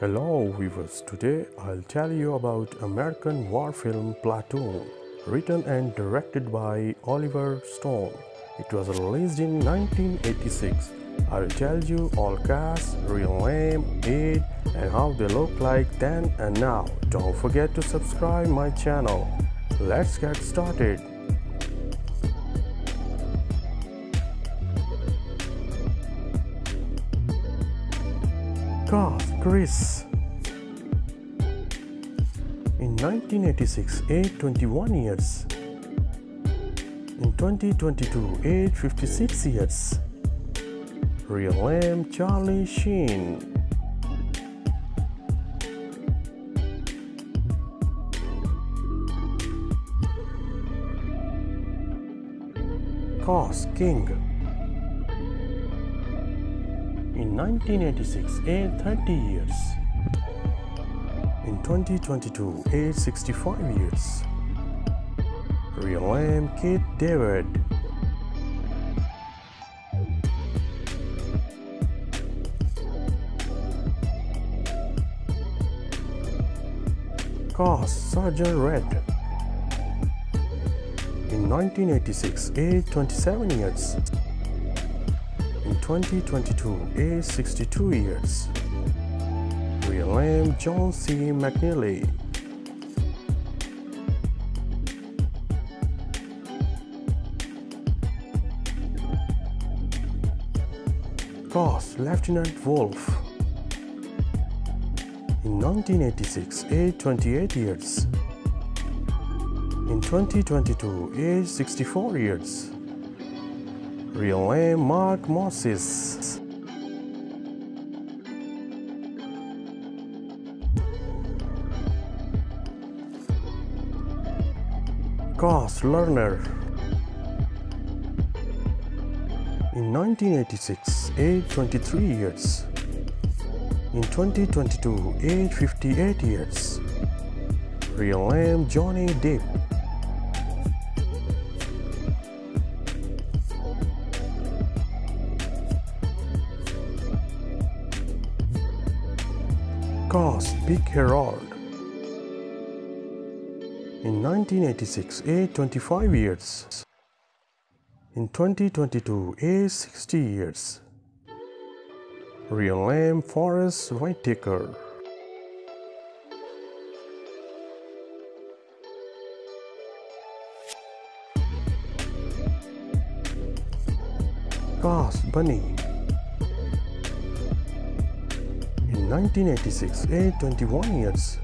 Hello viewers, today I'll tell you about American war film Platoon, written and directed by Oliver Stone. It was released in 1986. I will tell you all cast, real name, age and how they look like then and now. Don't forget to subscribe my channel. Let's get started. Cast: Chris. In 1986, age 21 years. In 2022, age 56 years. Real name: Charlie Sheen. Cast: King. In 1986, age 30 years. In 2022, age 65 years. Real name: Kid David. Cast: Sergeant Rhah. In 1986, age 27 years. In 2022, age 62 years. Real name: John C. McNeely. Cast: Lieutenant Wolf. In 1986, age 28 years. In 2022, age 64 years. Real name: Mark Moses. Cast: Lerner. In 1986, age 23 years. In 2022, age 58 years. Real name: Johnny Depp. Cast: Big Harold. In 1986, age 25 years. In 2022, age 60 years. Real name: Forrest Whitaker. Cast: Bunny. In 1986, age 21 years.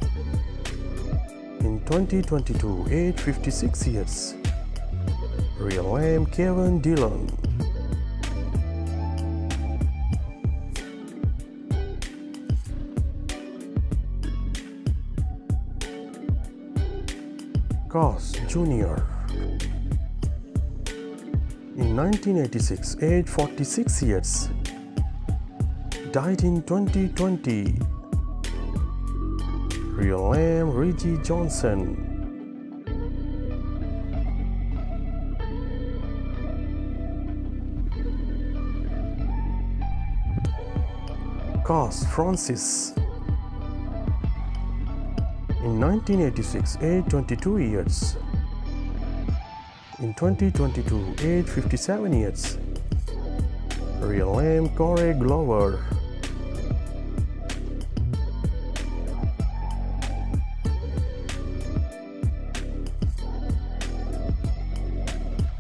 In 2022, age 56 years. Real name: Kevin Dillon. Cast: Junior. In 1986, age 46 years. Died in 2020. Real name: Reggie Johnson. Cast: Francis. In 1986, age 22 years. In 2022, age 57 years. Real name: Corey Glover.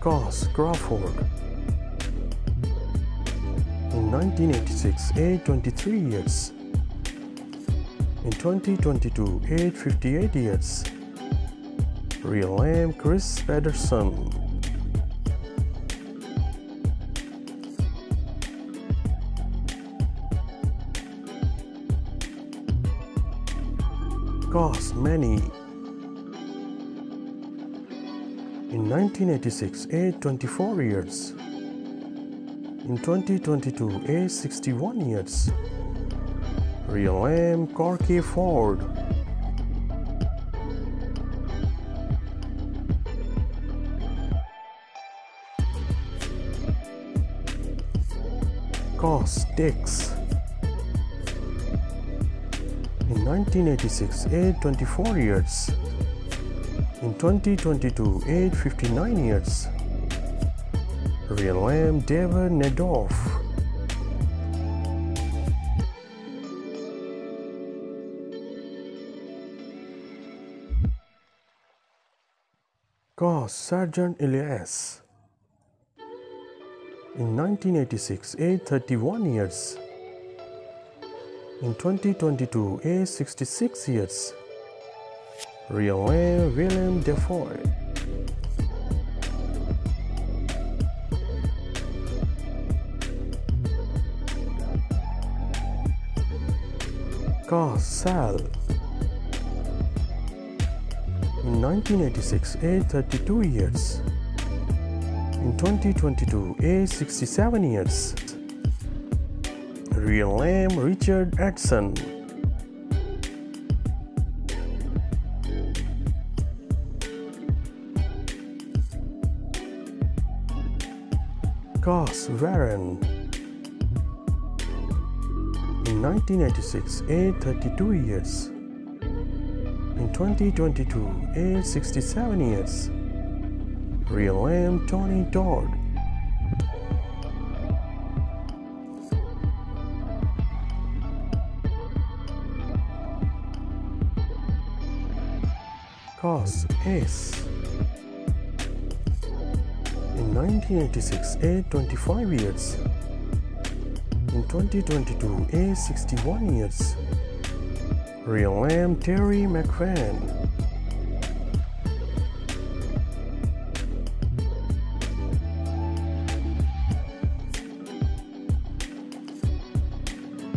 Cast: Crawford. In 1986, age 23 years. In 2022, age 58 years. Real name: Chris Pedersen. Cast: Manny. In 1986, age 24 years. In 2022, age 61 years. Real name: Corky Ford. Cast: Dix. 1986, aged 24 years. In 2022, aged 59 years. Real name Berenger and Dafoe. Cast Sergeant Elias. In 1986, aged 31 years. In 2022, aged 66 years. Real name Willem Dafoe. Cast Sal. In 1986, aged 32 years. In 2022, aged 67 years. Real name Richard Edson. Cast Warren. In 1986, aged 32 years. In 2022, aged 67 years. Real name Tony Todd. Cast Ace. In 1986, aged 25 years. In 2022, aged 61 years. Real name Terry McFan.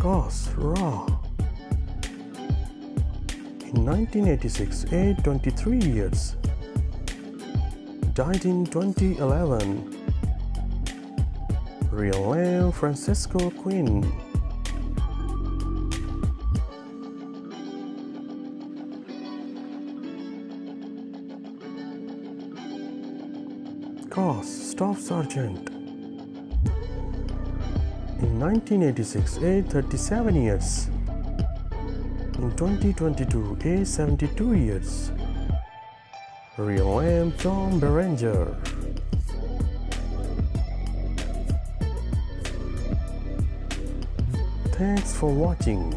Cast Rhah. In 1986, aged 23 years. Died in 2011. Real name Francesco Quinn. Cast Staff Sergeant. In 1986, aged 37 years. In 2022, aged 72 years. Real name Tom Berenger. Thanks for watching.